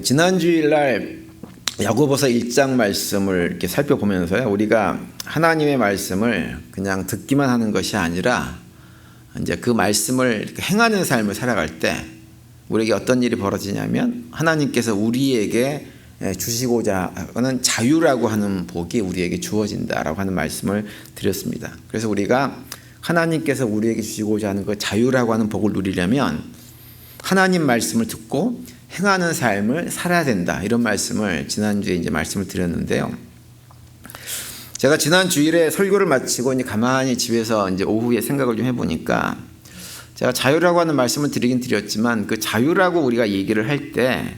지난 주일날 야고보서 1장 말씀을 이렇게 살펴보면서요, 우리가 하나님의 말씀을 그냥 듣기만 하는 것이 아니라 이제 그 말씀을 행하는 삶을 살아갈 때 우리에게 어떤 일이 벌어지냐면, 하나님께서 우리에게 주시고자 하는 자유라고 하는 복이 우리에게 주어진다라고 하는 말씀을 드렸습니다. 그래서 우리가 하나님께서 우리에게 주시고자 하는 그 자유라고 하는 복을 누리려면 하나님 말씀을 듣고 행하는 삶을 살아야 된다, 이런 말씀을 지난주에 이제 말씀을 드렸는데요. 제가 지난 주일에 설교를 마치고 이제 가만히 집에서 이제 오후에 생각을 좀 해보니까, 제가 자유라고 하는 말씀을 드리긴 드렸지만 그 자유라고 우리가 얘기를 할 때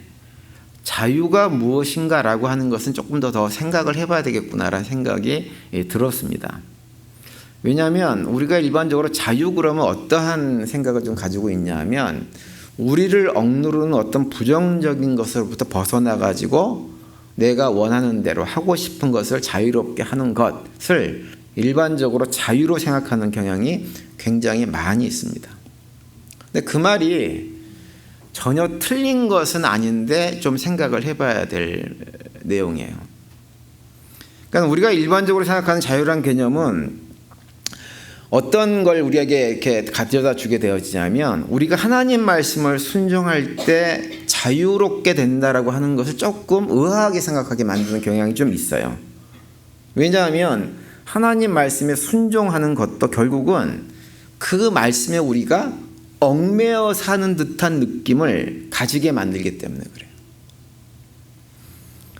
자유가 무엇인가라고 하는 것은 조금 더 생각을 해봐야 되겠구나라는 생각이 들었습니다. 왜냐하면 우리가 일반적으로 자유 그러면 어떠한 생각을 좀 가지고 있냐면, 우리를 억누르는 어떤 부정적인 것으로부터 벗어나가지고 내가 원하는 대로 하고 싶은 것을 자유롭게 하는 것을 일반적으로 자유로 생각하는 경향이 굉장히 많이 있습니다. 근데 그 말이 전혀 틀린 것은 아닌데 좀 생각을 해봐야 될 내용이에요. 그러니까 우리가 일반적으로 생각하는 자유란 개념은 어떤 걸 우리에게 이렇게 가져다 주게 되어지냐면, 우리가 하나님 말씀을 순종할 때 자유롭게 된다라고 하는 것을 조금 의아하게 생각하게 만드는 경향이 좀 있어요. 왜냐하면 하나님 말씀에 순종하는 것도 결국은 그 말씀에 우리가 얽매여 사는 듯한 느낌을 가지게 만들기 때문에 그래요.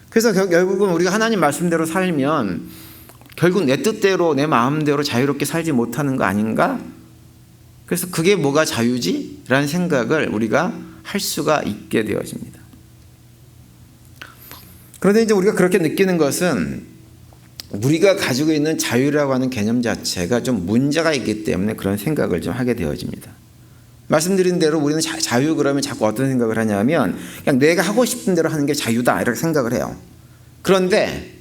그래서 결국은 우리가 하나님 말씀대로 살면 결국 내 뜻대로 내 마음대로 자유롭게 살지 못하는 거 아닌가? 그래서 그게 뭐가 자유지? 라는 생각을 우리가 할 수가 있게 되어집니다. 그런데 이제 우리가 그렇게 느끼는 것은 우리가 가지고 있는 자유라고 하는 개념 자체가 좀 문제가 있기 때문에 그런 생각을 좀 하게 되어집니다. 말씀드린 대로 우리는 자유 그러면 자꾸 어떤 생각을 하냐면, 그냥 내가 하고 싶은 대로 하는 게 자유다, 이렇게 생각을 해요. 그런데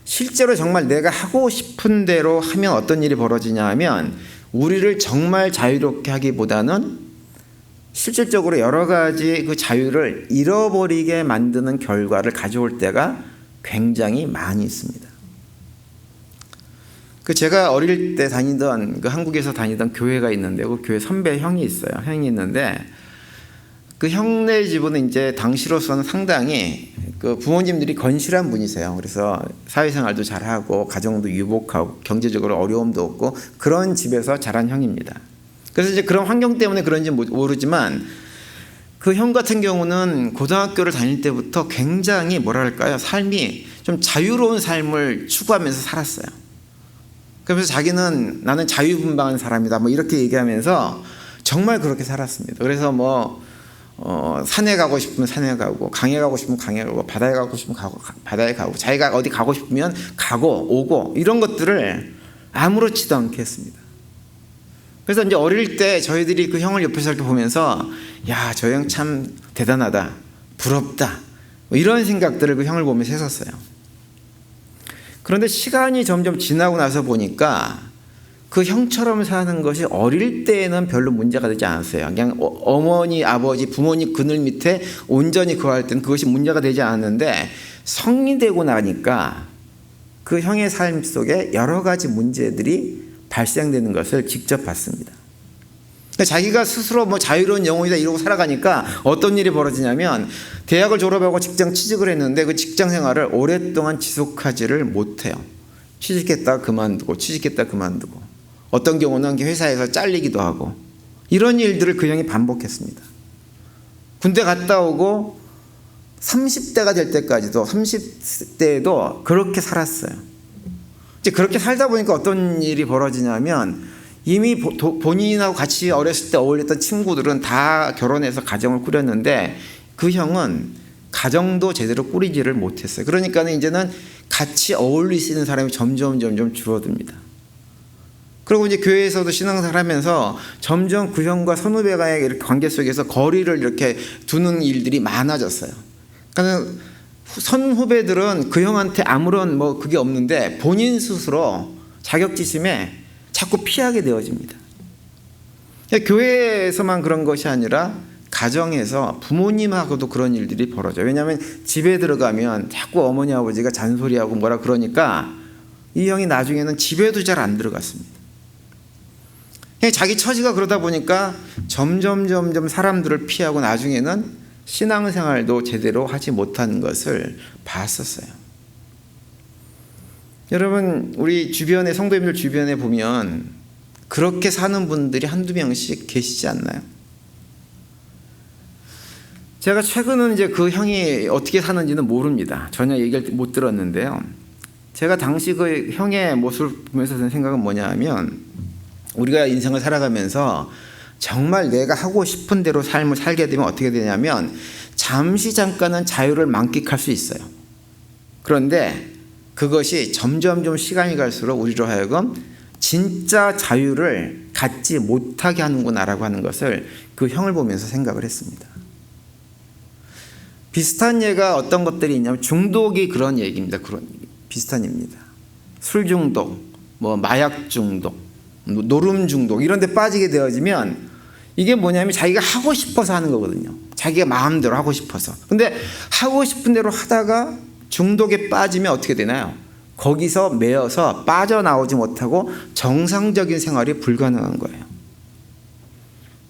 실제로 정말 내가 하고 싶은 대로 하면 어떤 일이 벌어지냐 하면, 우리를 정말 자유롭게 하기보다는 실질적으로 여러 가지 그 자유를 잃어버리게 만드는 결과를 가져올 때가 굉장히 많이 있습니다. 제가 어릴 때 다니던 한국에서 다니던 교회가 있는데, 그 교회 선배 형이 있어요. 형이 있는데 그 형네 집은 이제 당시로서는 상당히 그 부모님들이 건실한 분이세요. 그래서 사회생활도 잘하고 가정도 유복하고 경제적으로 어려움도 없고 그런 집에서 자란 형입니다. 그래서 이제 그런 환경 때문에 그런지 모르지만 그 형 같은 경우는 고등학교를 다닐 때부터 굉장히 뭐랄까요, 삶이 좀 자유로운 삶을 추구하면서 살았어요. 그래서 자기는 나는 자유분방한 사람이다, 뭐 이렇게 얘기하면서 정말 그렇게 살았습니다. 그래서 산에 가고 싶으면 산에 가고, 강에 가고 싶으면 강에 가고, 바다에 가고 싶으면 바다에 가고, 자기가 어디 가고 싶으면 가고 오고, 이런 것들을 아무렇지도 않게 했습니다. 그래서 이제 어릴 때 저희들이 그 형을 옆에서 이렇게 보면서, 야, 저 형 참 대단하다, 부럽다, 뭐 이런 생각들을 그 형을 보면서 했었어요. 그런데 시간이 점점 지나고 나서 보니까 그 형처럼 사는 것이 어릴 때에는 별로 문제가 되지 않았어요. 그냥 어머니, 아버지, 부모님 그늘 밑에 온전히 거할 때는 그것이 문제가 되지 않았는데, 성인이 되고 나니까 그 형의 삶 속에 여러 가지 문제들이 발생되는 것을 직접 봤습니다. 자기가 스스로 자유로운 영혼이다 이러고 살아가니까 어떤 일이 벌어지냐면, 대학을 졸업하고 직장 취직을 했는데 그 직장 생활을 오랫동안 지속하지를 못해요. 취직했다 그만두고, 취직했다 그만두고, 어떤 경우는 회사에서 잘리기도 하고, 이런 일들을 그 형이 반복했습니다. 군대 갔다 오고 30대가 될 때까지도, 30대에도 그렇게 살았어요. 이제 그렇게 살다 보니까 어떤 일이 벌어지냐면, 이미 본인하고 같이 어렸을 때 어울렸던 친구들은 다 결혼해서 가정을 꾸렸는데 그 형은 가정도 제대로 꾸리지를 못했어요. 그러니까 이제는 같이 어울릴 수 있는 사람이 점점 줄어듭니다. 그리고 이제 교회에서도 신앙생활 하면서 점점 그 형과 선후배가의 이렇게 관계 속에서 거리를 이렇게 두는 일들이 많아졌어요. 그러니까 선후배들은 그 형한테 아무런 그게 없는데 본인 스스로 자격지심에 자꾸 피하게 되어집니다. 교회에서만 그런 것이 아니라 가정에서 부모님하고도 그런 일들이 벌어져요. 왜냐하면 집에 들어가면 자꾸 어머니 아버지가 잔소리하고 뭐라 그러니까 이 형이 나중에는 집에도 잘 안 들어갔습니다. 자기 처지가 그러다 보니까 점점 사람들을 피하고 나중에는 신앙생활도 제대로 하지 못하는 것을 봤었어요. 여러분, 우리 주변에, 성도님들 주변에 보면 그렇게 사는 분들이 한두 명씩 계시지 않나요? 제가 최근은 이제 그 형이 어떻게 사는지는 모릅니다. 전혀 얘기를 못 들었는데요. 제가 당시 그 형의 모습을 보면서 든 생각은 뭐냐 하면, 우리가 인생을 살아가면서 정말 내가 하고 싶은 대로 삶을 살게 되면 어떻게 되냐면 잠시 잠깐은 자유를 만끽할 수 있어요. 그런데 그것이 점점 시간이 갈수록 우리로 하여금 진짜 자유를 갖지 못하게 하는구나라고 하는 것을 그 형을 보면서 생각을 했습니다. 비슷한 예가 어떤 것들이 있냐면 중독이 그런 얘기입니다. 그런 비슷한 예입니다. 술 중독, 뭐 마약 중독, 노름 중독 이런 데 빠지게 되어지면 이게 뭐냐면 자기가 하고 싶어서 하는 거거든요. 자기가 마음대로 하고 싶어서. 근데 하고 싶은 대로 하다가 중독에 빠지면 어떻게 되나요? 거기서 매여서 빠져나오지 못하고 정상적인 생활이 불가능한 거예요.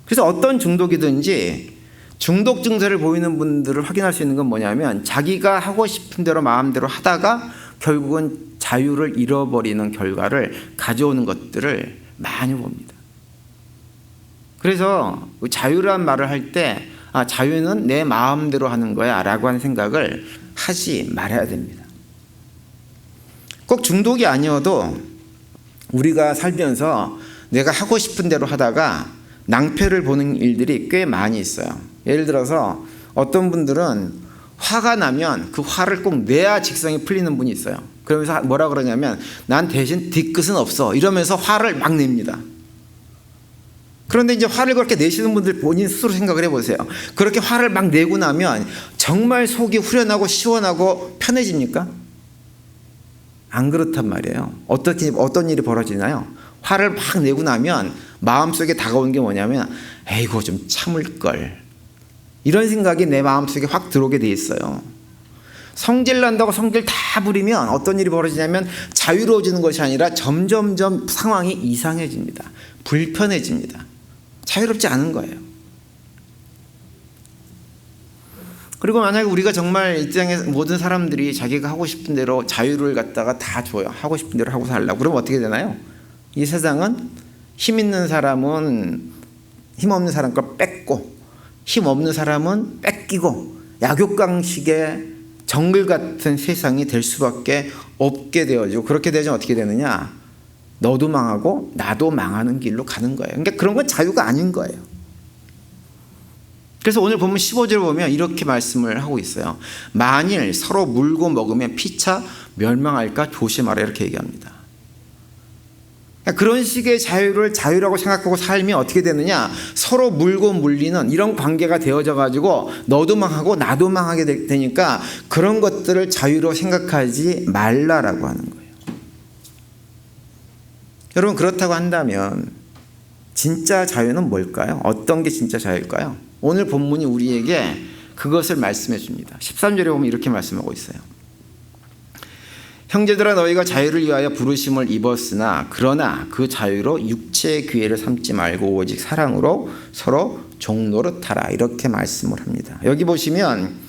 그래서 어떤 중독이든지 중독 증세를 보이는 분들을 확인할 수 있는 건 뭐냐면 자기가 하고 싶은 대로 마음대로 하다가 결국은 자유를 잃어버리는 결과를 가져오는 것들을 많이 봅니다. 그래서 자유란 말을 할 때 자유는 내 마음대로 하는 거야 라고 하는 생각을 하지 말아야 됩니다. 꼭 중독이 아니어도 우리가 살면서 내가 하고 싶은 대로 하다가 낭패를 보는 일들이 꽤 많이 있어요. 예를 들어서 어떤 분들은 화가 나면 그 화를 꼭 내야 직성이 풀리는 분이 있어요. 그러면서 뭐라 그러냐면 난 대신 뒤끝은 없어 이러면서 화를 막 냅니다. 그런데 이제 화를 그렇게 내시는 분들 본인 스스로 생각을 해보세요. 그렇게 화를 막 내고 나면 정말 속이 후련하고 시원하고 편해집니까? 안 그렇단 말이에요. 어떤 일이 벌어지나요? 화를 막 내고 나면 마음속에 다가오는 게 뭐냐면 에이고 좀 참을걸 이런 생각이 내 마음속에 확 들어오게 돼 있어요. 성질 난다고 성질 다 부리면 어떤 일이 벌어지냐면 자유로워지는 것이 아니라 점점 상황이 이상해집니다. 불편해집니다. 자유롭지 않은 거예요. 그리고 만약에 우리가 정말 이 땅에 모든 사람들이 자기가 하고 싶은 대로 자유를 갖다가 다 줘요. 하고 싶은 대로 하고 살라고. 그러면 어떻게 되나요? 이 세상은 힘 있는 사람은 힘 없는 사람 걸 뺏고 힘 없는 사람은 뺏기고 약육강식의 정글 같은 세상이 될 수밖에 없게 되어지고 그렇게 되면 어떻게 되느냐? 너도 망하고 나도 망하는 길로 가는 거예요. 그러니까 그런 건 자유가 아닌 거예요. 그래서 오늘 보면 15절을 보면 이렇게 말씀을 하고 있어요. 만일 서로 물고 먹으면 피차 멸망할까 조심하라 이렇게 얘기합니다. 그런 식의 자유를 자유라고 생각하고 살면 어떻게 되느냐? 서로 물고 물리는 이런 관계가 되어져 가지고 너도 망하고 나도 망하게 되니까 그런 것들을 자유로 생각하지 말라라고 하는 거예요. 여러분 그렇다고 한다면 진짜 자유는 뭘까요? 어떤 게 진짜 자유일까요? 오늘 본문이 우리에게 그것을 말씀해 줍니다. 13절에 보면 이렇게 말씀하고 있어요. 형제들아 너희가 자유를 위하여 부르심을 입었으나 그러나 그 자유로 육체의 기회를 삼지 말고 오직 사랑으로 서로 종노릇하라 이렇게 말씀을 합니다. 여기 보시면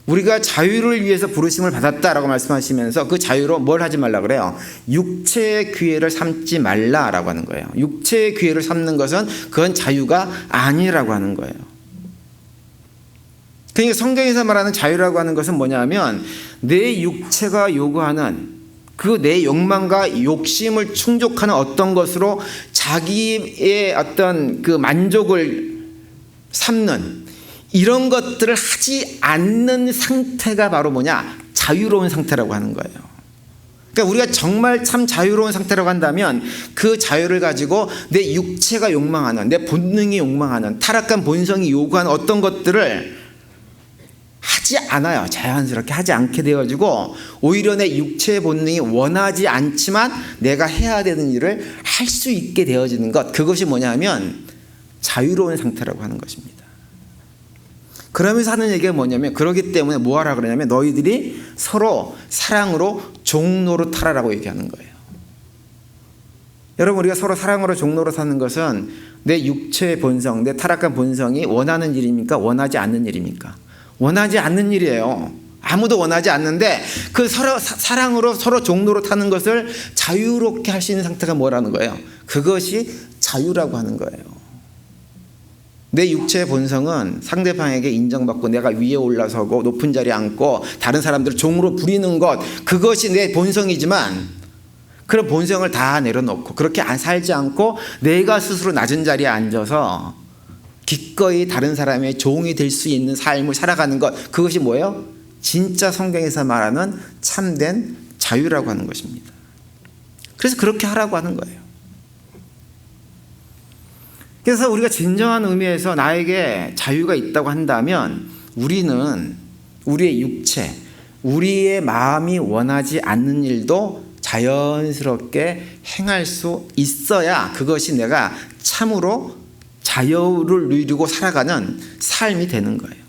우리가 자유를 위해서 부르심을 받았다라고 말씀하시면서 그 자유로 뭘 하지 말라 그래요? 육체의 기회를 삼지 말라라고 하는 거예요. 육체의 기회를 삼는 것은 그건 자유가 아니라고 하는 거예요. 그러니까 성경에서 말하는 자유라고 하는 것은 뭐냐면 내 육체가 요구하는 그 내 욕망과 욕심을 충족하는 어떤 것으로 자기의 어떤 그 만족을 삼는 이런 것들을 하지 않는 상태가 바로 뭐냐? 자유로운 상태라고 하는 거예요. 그러니까 우리가 정말 참 자유로운 상태라고 한다면 그 자유를 가지고 내 육체가 욕망하는 내 본능이 욕망하는 타락한 본성이 요구하는 어떤 것들을 하지 않아요. 자연스럽게 하지 않게 되어지고 오히려 내 육체의 본능이 원하지 않지만 내가 해야 되는 일을 할 수 있게 되어지는 것, 그것이 뭐냐면 자유로운 상태라고 하는 것입니다. 그러면서 하는 얘기가 뭐냐면, 그러기 때문에 뭐 하라 그러냐면 너희들이 서로 사랑으로 종노릇하라라고 얘기하는 거예요. 여러분, 우리가 서로 사랑으로 종노릇하는 것은 내 육체의 본성, 내 타락한 본성이 원하는 일입니까? 원하지 않는 일입니까? 원하지 않는 일이에요. 아무도 원하지 않는데 그 서로 사랑으로 서로 종노릇하는 것을 자유롭게 할 수 있는 상태가 뭐라는 거예요? 그것이 자유라고 하는 거예요. 내 육체의 본성은 상대방에게 인정받고 내가 위에 올라서고 높은 자리에 앉고 다른 사람들을 종으로 부리는 것, 그것이 내 본성이지만 그런 본성을 다 내려놓고 그렇게 살지 않고 내가 스스로 낮은 자리에 앉아서 기꺼이 다른 사람의 종이 될 수 있는 삶을 살아가는 것, 그것이 뭐예요? 진짜 성경에서 말하는 참된 자유라고 하는 것입니다. 그래서 그렇게 하라고 하는 거예요. 그래서 우리가 진정한 의미에서 나에게 자유가 있다고 한다면 우리는 우리의 육체, 우리의 마음이 원하지 않는 일도 자연스럽게 행할 수 있어야 그것이 내가 참으로 자유를 누리고 살아가는 삶이 되는 거예요.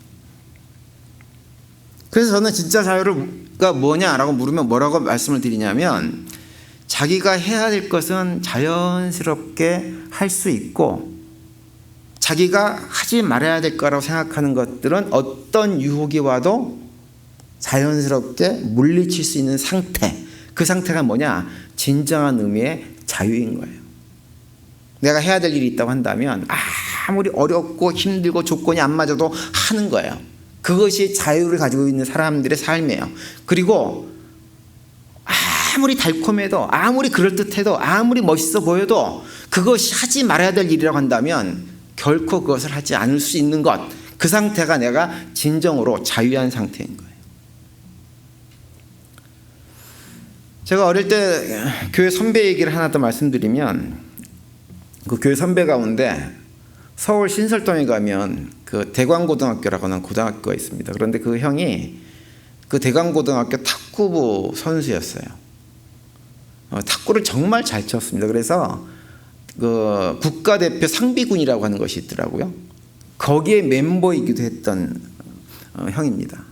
그래서 저는 진짜 자유가 뭐냐라고 물으면 뭐라고 말씀을 드리냐면, 자기가 해야 될 것은 자연스럽게 할 수 있고 자기가 하지 말아야 될 거라고 생각하는 것들은 어떤 유혹이 와도 자연스럽게 물리칠 수 있는 상태, 그 상태가 뭐냐? 진정한 의미의 자유인 거예요. 내가 해야 될 일이 있다고 한다면 아무리 어렵고 힘들고 조건이 안 맞아도 하는 거예요. 그것이 자유를 가지고 있는 사람들의 삶이에요. 그리고 아무리 달콤해도, 아무리 그럴듯해도, 아무리 멋있어 보여도 그것이 하지 말아야 될 일이라고 한다면 결코 그것을 하지 않을 수 있는 것, 그 상태가 내가 진정으로 자유한 상태인 거예요. 제가 어릴 때 교회 선배 얘기를 하나 더 말씀드리면, 그 교회 선배 가운데 서울 신설동에 가면 그 대광고등학교라고 하는 고등학교가 있습니다. 그런데 그 형이 그 대광고등학교 탁구부 선수였어요. 탁구를 정말 잘 쳤습니다. 그래서 그 국가대표 상비군이라고 하는 것이 있더라고요. 거기에 멤버이기도 했던 형입니다.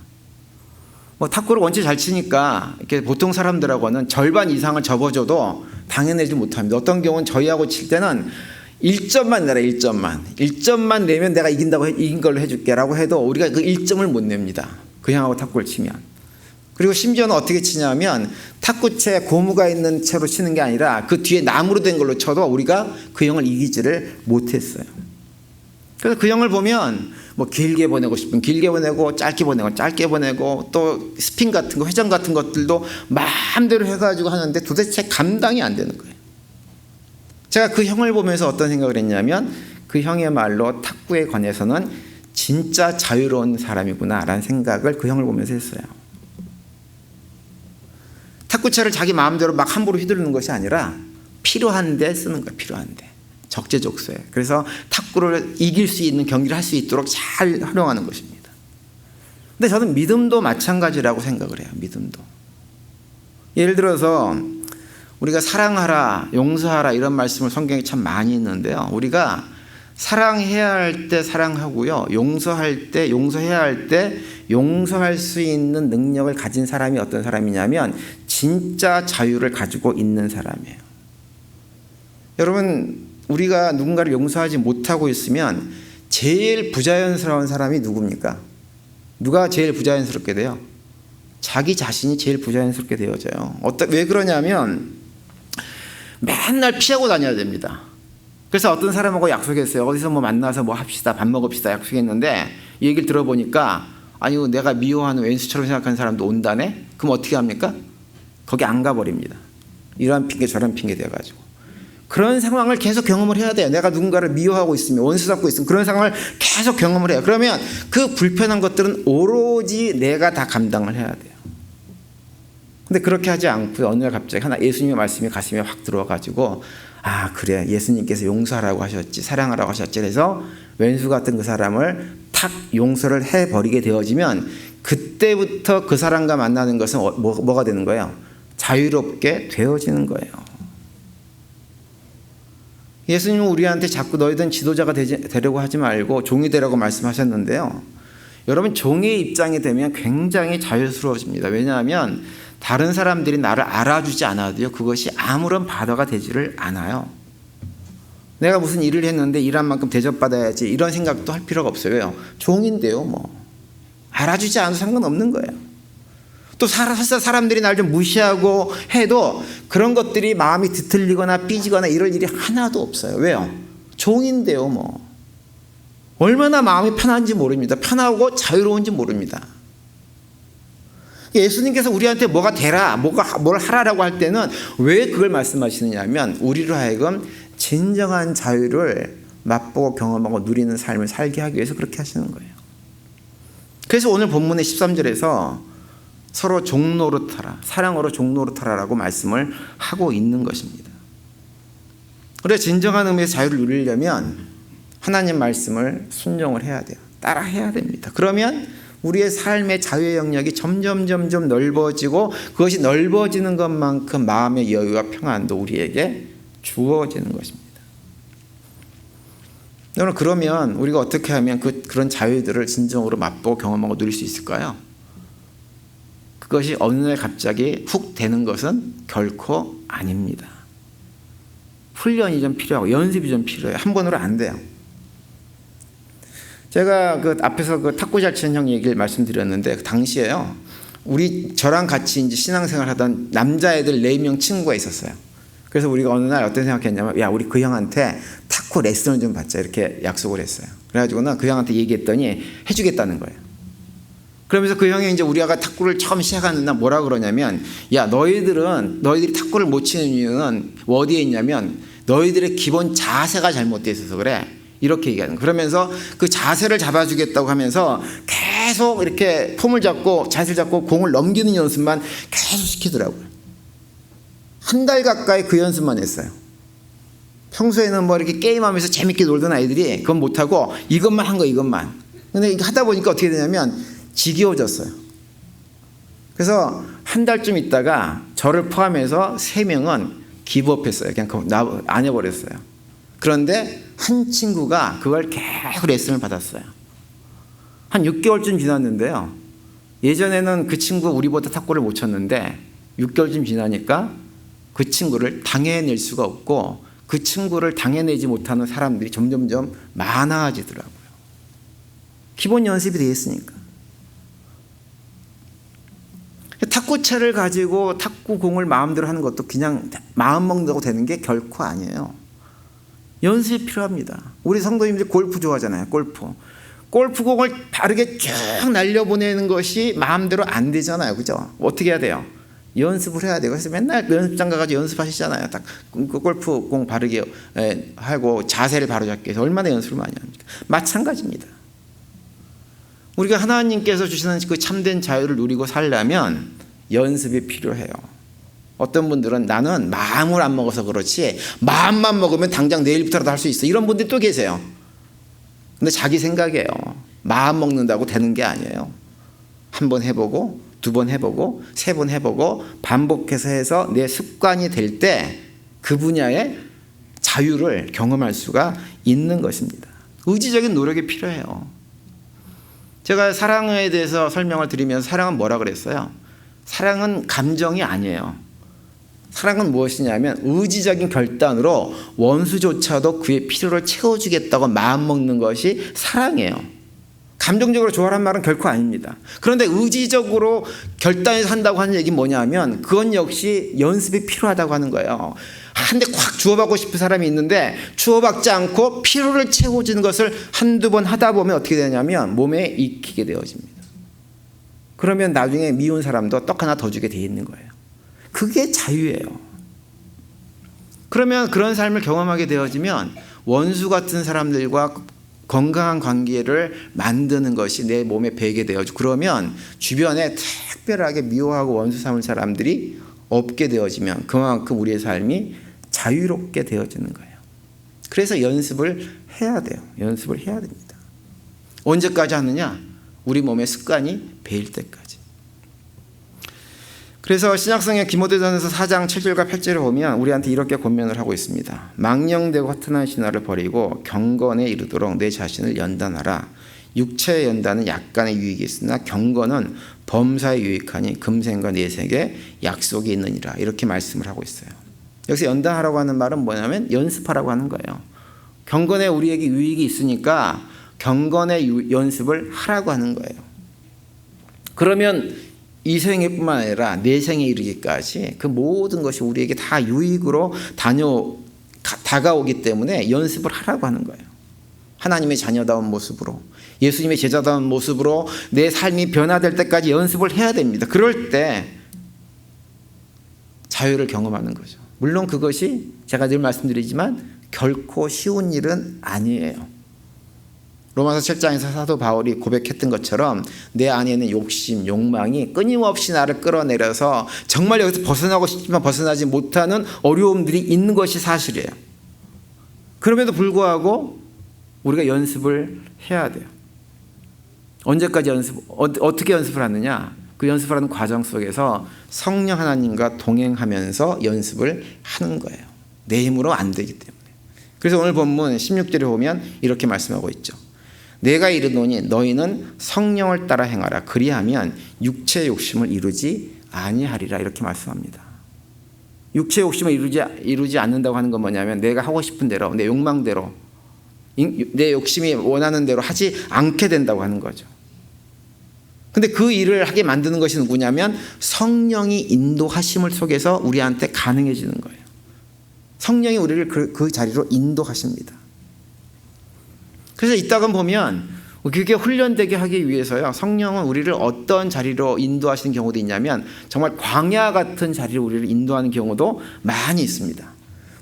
탁구를 원체 잘 치니까 이렇게 보통 사람들하고는 절반 이상을 접어줘도 당해내지 못합니다. 어떤 경우는 저희하고 칠 때는 1점만 내라, 1점만 내면 내가 이긴 걸로 해줄게라고 해도 우리가 그 1점을 못 냅니다. 그 형하고 탁구를 치면. 그리고 심지어는 어떻게 치냐면 탁구채 고무가 있는 채로 치는 게 아니라 그 뒤에 나무로 된 걸로 쳐도 우리가 그 형을 이기지를 못했어요. 그래서 그 형을 보면 뭐 길게 보내고 싶으면 길게 보내고 짧게 보내고 짧게 보내고 또 스핀 같은 거, 회전 같은 것들도 마음대로 해가지고 하는데 도대체 감당이 안 되는 거예요. 제가 그 형을 보면서 어떤 생각을 했냐면, 그 형의 말로 탁구에 관해서는 진짜 자유로운 사람이구나라는 생각을 그 형을 보면서 했어요. 탁구채를 자기 마음대로 막 함부로 휘두르는 것이 아니라 필요한데 쓰는 거예요. 필요한데. 적재적소에. 그래서 탁구를 이길 수 있는 경기를 할 수 있도록 잘 활용하는 것입니다. 근데 저는 믿음도 마찬가지라고 생각을 해요. 믿음도. 예를 들어서 우리가 사랑하라, 용서하라 이런 말씀을 성경에 참 많이 있는데요. 우리가 사랑해야 할 때 사랑하고요. 용서할 때, 용서해야 할 때 용서할 수 있는 능력을 가진 사람이 어떤 사람이냐면 진짜 자유를 가지고 있는 사람이에요. 여러분, 우리가 누군가를 용서하지 못하고 있으면 제일 부자연스러운 사람이 누굽니까? 누가 제일 부자연스럽게 돼요? 자기 자신이 제일 부자연스럽게 되어져요. 왜 그러냐면 맨날 피하고 다녀야 됩니다. 그래서 어떤 사람하고 약속했어요. 어디서 뭐 만나서 뭐 합시다, 밥 먹읍시다 약속했는데 이 얘기를 들어보니까 아니 내가 미워하는 왼수처럼 생각하는 사람도 온다네? 그럼 어떻게 합니까? 거기 안 가버립니다. 이런 핑계 저런 핑계 돼가지고. 그런 상황을 계속 경험을 해야 돼요. 내가 누군가를 미워하고 있으면, 원수 잡고 있으면 그런 상황을 계속 경험을 해요. 그러면 그 불편한 것들은 오로지 내가 다 감당을 해야 돼요. 근데 그렇게 하지 않고 어느 날 갑자기 예수님의 말씀이 가슴에 확 들어와가지고 아 그래, 예수님께서 용서하라고 하셨지, 사랑하라고 하셨지, 그래서 왼수 같은 그 사람을 탁 용서를 해버리게 되어지면 그때부터 그 사람과 만나는 것은 뭐가 되는 거예요? 자유롭게 되어지는 거예요. 예수님은 우리한테 자꾸 너희들은 지도자가 되려고 하지 말고 종이 되라고 말씀하셨는데요. 여러분 종의 입장이 되면 굉장히 자유스러워집니다. 왜냐하면 다른 사람들이 나를 알아주지 않아도요, 그것이 아무런 바다가 되지를 않아요. 내가 무슨 일을 했는데 일한 만큼 대접받아야지 이런 생각도 할 필요가 없어요. 왜요? 종인데요, 뭐. 알아주지 않아도 상관없는 거예요. 또 사람들이 날 좀 무시하고 해도 그런 것들이 마음이 뒤틀리거나 삐지거나 이럴 일이 하나도 없어요. 왜요? 종인데요, 뭐. 얼마나 마음이 편한지 모릅니다. 편하고 자유로운지 모릅니다. 예수님께서 우리한테 뭐가 되라, 뭘 하라라고 할 때는 왜 그걸 말씀하시느냐면 우리로 하여금 진정한 자유를 맛보고 경험하고 누리는 삶을 살게 하기 위해서 그렇게 하시는 거예요. 그래서 오늘 본문의 13절에서 서로 종노릇하라, 사랑으로 종노릇하라라고 말씀을 하고 있는 것입니다. 그래서 진정한 의미에서 자유를 누리려면 하나님 말씀을 순종을 해야 돼요. 따라해야 됩니다. 그러면 우리의 삶의 자유의 영역이 점점 넓어지고 그것이 넓어지는 것만큼 마음의 여유와 평안도 우리에게 주어지는 것입니다. 여러분, 그러면 우리가 어떻게 하면 그런 자유들을 진정으로 맛보고 경험하고 누릴 수 있을까요? 그것이 어느 날 갑자기 훅 되는 것은 결코 아닙니다. 훈련이 좀 필요하고 연습이 좀 필요해요. 한 번으로 안 돼요. 제가 앞에서 탁구 잘 치는 형 얘기를 말씀드렸는데 당시에요, 저랑 같이 이제 신앙생활 하던 남자애들 4명 친구가 있었어요. 그래서 우리가 어느 날 어떤 생각했냐면, 야, 우리 그 형한테 탁구 레슨을 좀 받자, 이렇게 약속을 했어요. 그래가지고는 그 형한테 얘기했더니 해주겠다는 거예요. 그러면서 그 형이 이제 우리가 탁구를 처음 시작하는 날 뭐라 그러냐면, 야, 너희들이 탁구를 못 치는 이유는 어디에 있냐면 너희들의 기본 자세가 잘못되어 있어서 그래, 이렇게 얘기하는 거예요. 그러면서 그 자세를 잡아주겠다고 하면서 계속 이렇게 폼을 잡고 자세를 잡고 공을 넘기는 연습만 계속 시키더라고요. 한 달 가까이 그 연습만 했어요. 평소에는 뭐 이렇게 게임하면서 재밌게 놀던 아이들이 그건 못하고 이것만 한 거, 이것만. 근데 이거 하다 보니까 어떻게 되냐면 지겨워졌어요. 그래서 한 달쯤 있다가 저를 포함해서 3명은 기브업했어요. 그냥 안 해버렸어요. 그런데 한 친구가 그걸 계속 레슨을 받았어요. 한 6개월쯤 지났는데요, 예전에는 그 친구 우리보다 탁구를 못 쳤는데 6개월쯤 지나니까 그 친구를 당해낼 수가 없고 그 친구를 당해내지 못하는 사람들이 점점점 많아지더라고요. 기본 연습이 되어 있으니까. 탁구채를 가지고 탁구공을 마음대로 하는 것도 그냥 마음 먹는다고 되는 게 결코 아니에요. 연습이 필요합니다. 우리 성도님들이 골프 좋아하잖아요. 골프공을 바르게 쭉 날려보내는 것이 마음대로 안 되잖아요. 그죠? 어떻게 해야 돼요? 연습을 해야 돼요. 그래서 맨날 연습장 가가지고 연습하시잖아요. 딱 골프공 바르게 하고 자세를 바로 잡기 위해서 얼마나 연습을 많이 합니까? 마찬가지입니다. 우리가 하나님께서 주시는 그 참된 자유를 누리고 살려면 연습이 필요해요. 어떤 분들은 나는 마음을 안 먹어서 그렇지 마음만 먹으면 당장 내일부터라도 할 수 있어, 이런 분들이 또 계세요. 근데 자기 생각이에요. 마음 먹는다고 되는 게 아니에요. 한 번 해보고 2번 해보고 3번 해보고 반복해서 해서 내 습관이 될 때 그 분야의 자유를 경험할 수가 있는 것입니다. 의지적인 노력이 필요해요. 제가 사랑에 대해서 설명을 드리면서 사랑은 뭐라 그랬어요? 사랑은 감정이 아니에요. 사랑은 무엇이냐면 의지적인 결단으로 원수조차도 그의 필요를 채워주겠다고 마음먹는 것이 사랑이에요. 감정적으로 좋아하는 말은 결코 아닙니다. 그런데 의지적으로 결단해서 한다고 하는 얘기는 뭐냐면 그건 역시 연습이 필요하다고 하는 거예요. 한 대 콱 주워받고 싶은 사람이 있는데 주워받지 않고 필요를 채워주는 것을 한두 번 하다 보면 어떻게 되냐면 몸에 익히게 되어집니다. 그러면 나중에 미운 사람도 떡 하나 더 주게 돼 있는 거예요. 그게 자유예요. 그러면 그런 삶을 경험하게 되어지면 원수 같은 사람들과 건강한 관계를 만드는 것이 내 몸에 배게 되어지고, 그러면 주변에 특별하게 미워하고 원수 삼을 사람들이 없게 되어지면 그만큼 우리의 삶이 자유롭게 되어지는 거예요. 그래서 연습을 해야 돼요. 연습을 해야 됩니다. 언제까지 하느냐? 우리 몸의 습관이 배일 때까지. 그래서 신약성경 디모데전서 4장 7절과 8절을 보면 우리한테 이렇게 권면을 하고 있습니다. 망령되고 허탄한 신화를 버리고 경건에 이르도록 내 자신을 연단하라. 육체의 연단은 약간의 유익이 있으나 경건은 범사에 유익하니 금생과 내생에 약속이 있느니라. 이렇게 말씀을 하고 있어요. 여기서 연단하라고 하는 말은 뭐냐면 연습하라고 하는 거예요. 경건에 우리에게 유익이 있으니까 경건의 연습을 하라고 하는 거예요. 그러면 이 생애뿐만 아니라 내생에 이르기까지 그 모든 것이 우리에게 다 유익으로 다가오기 때문에 연습을 하라고 하는 거예요. 하나님의 자녀다운 모습으로, 예수님의 제자다운 모습으로 내 삶이 변화될 때까지 연습을 해야 됩니다. 그럴 때 자유를 경험하는 거죠. 물론 그것이 제가 늘 말씀드리지만 결코 쉬운 일은 아니에요. 로마서 7장에서 사도 바울이 고백했던 것처럼 내 안에 있는 욕심, 욕망이 끊임없이 나를 끌어내려서 정말 여기서 벗어나고 싶지만 벗어나지 못하는 어려움들이 있는 것이 사실이에요. 그럼에도 불구하고 우리가 연습을 해야 돼요. 언제까지 어떻게 연습을 하느냐? 그 연습을 하는 과정 속에서 성령 하나님과 동행하면서 연습을 하는 거예요. 내 힘으로 안 되기 때문에. 그래서 오늘 본문 16절에 보면 이렇게 말씀하고 있죠. 내가 이르노니 너희는 성령을 따라 행하라. 그리하면 육체의 욕심을 이루지 아니하리라. 이렇게 말씀합니다. 육체의 욕심을 이루지 않는다고 하는 건 뭐냐면 내가 하고 싶은 대로, 내 욕망대로, 내 욕심이 원하는 대로 하지 않게 된다고 하는 거죠. 근데 그 일을 하게 만드는 것이 누구냐면 성령이 인도하심을 속에서 우리한테 가능해지는 거예요. 성령이 우리를 그 자리로 인도하십니다. 그래서 이따가 보면 그게 훈련되게 하기 위해서요, 성령은 우리를 어떤 자리로 인도하시는 경우도 있냐면 정말 광야 같은 자리로 우리를 인도하는 경우도 많이 있습니다.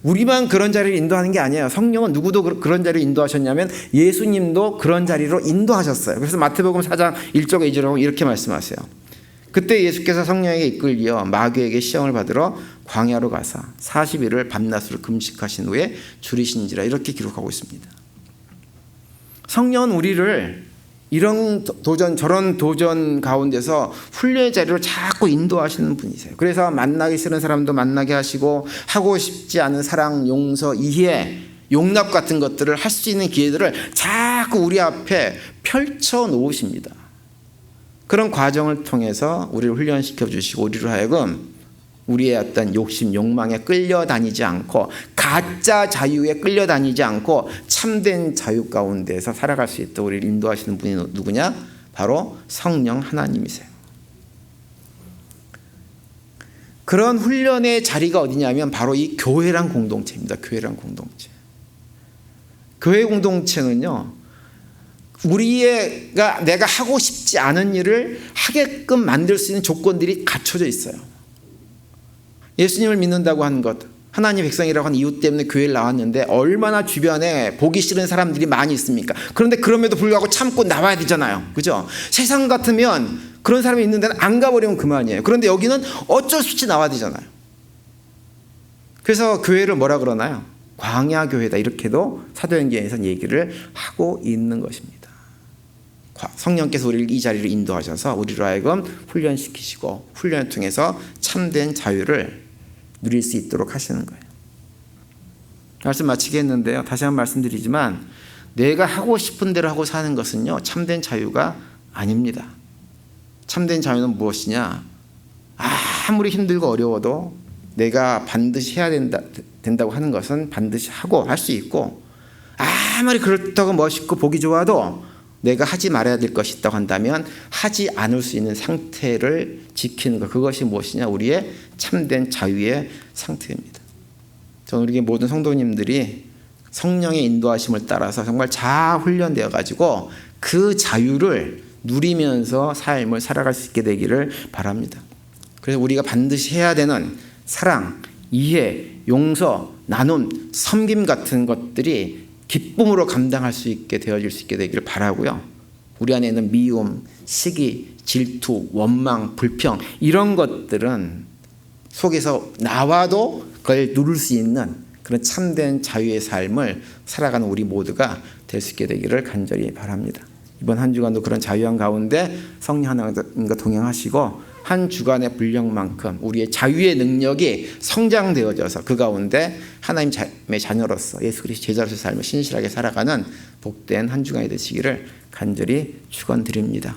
우리만 그런 자리를 인도하는 게 아니에요. 성령은 누구도 그런 자리로 인도하셨냐면 예수님도 그런 자리로 인도하셨어요. 그래서 마태복음 4장 1절과 2절에 이렇게 말씀하세요. 그때 예수께서 성령에게 이끌려 마귀에게 시험을 받으러 광야로 가사 40일을 밤낮으로 금식하신 후에 줄이신지라. 이렇게 기록하고 있습니다. 성령은 우리를 이런 도전 저런 도전 가운데서 훈련의 자리로 자꾸 인도하시는 분이세요. 그래서 만나기 싫은 사람도 만나게 하시고 하고 싶지 않은 사랑, 용서, 이해, 용납 같은 것들을 할 수 있는 기회들을 자꾸 우리 앞에 펼쳐 놓으십니다. 그런 과정을 통해서 우리를 훈련시켜 주시고 우리로 하여금 우리의 어떤 욕심, 욕망에 끌려다니지 않고 가짜 자유에 끌려다니지 않고 참된 자유 가운데서 살아갈 수 있도록 우리를 인도하시는 분이 누구냐? 바로 성령 하나님이세요. 그런 훈련의 자리가 어디냐면 바로 이 교회란 공동체입니다. 교회란 공동체. 교회 공동체는요, 내가 하고 싶지 않은 일을 하게끔 만들 수 있는 조건들이 갖춰져 있어요. 예수님을 믿는다고 하는 것, 하나님 백성이라고 하는 이유 때문에 교회를 나왔는데 얼마나 주변에 보기 싫은 사람들이 많이 있습니까? 그런데 그럼에도 불구하고 참고 나와야 되잖아요. 그죠? 세상 같으면 그런 사람이 있는 데는 안 가버리면 그만이에요. 그런데 여기는 어쩔 수 없이 나와야 되잖아요. 그래서 교회를 뭐라 그러나요? 광야 교회다. 이렇게도 사도행전에서는 얘기를 하고 있는 것입니다. 성령께서 우리를 이 자리로 인도하셔서 우리로 하여금 훈련시키시고 훈련을 통해서 참된 자유를 누릴 수 있도록 하시는 거예요. 말씀 마치겠는데요, 다시 한번 말씀드리지만 내가 하고 싶은 대로 하고 사는 것은요 참된 자유가 아닙니다. 참된 자유는 무엇이냐? 아무리 힘들고 어려워도 내가 반드시 해야 된다고 하는 것은 반드시 하고 할 수 있고, 아무리 그렇다고 멋있고 보기 좋아도 내가 하지 말아야 될 것이 있다고 한다면 하지 않을 수 있는 상태를 지키는 것, 그것이 무엇이냐? 우리의 참된 자유의 상태입니다. 저는 우리 모든 성도님들이 성령의 인도하심을 따라서 정말 자아 훈련되어 가지고 그 자유를 누리면서 삶을 살아갈 수 있게 되기를 바랍니다. 그래서 우리가 반드시 해야 되는 사랑, 이해, 용서, 나눔, 섬김 같은 것들이 기쁨으로 감당할 수 있게 되어질 수 있게 되기를 바라고요. 우리 안에 있는 미움, 시기, 질투, 원망, 불평, 이런 것들은 속에서 나와도 그걸 누릴 수 있는 그런 참된 자유의 삶을 살아가는 우리 모두가 될 수 있게 되기를 간절히 바랍니다. 이번 한 주간도 그런 자유한 가운데 성령 하나님과 동행하시고 한 주간의 분량만큼 우리의 자유의 능력이 성장되어져서 그 가운데 하나님의 자녀로서 예수 그리스도 제자로서 삶을 신실하게 살아가는 복된 한 주간이 되시기를 간절히 축원드립니다.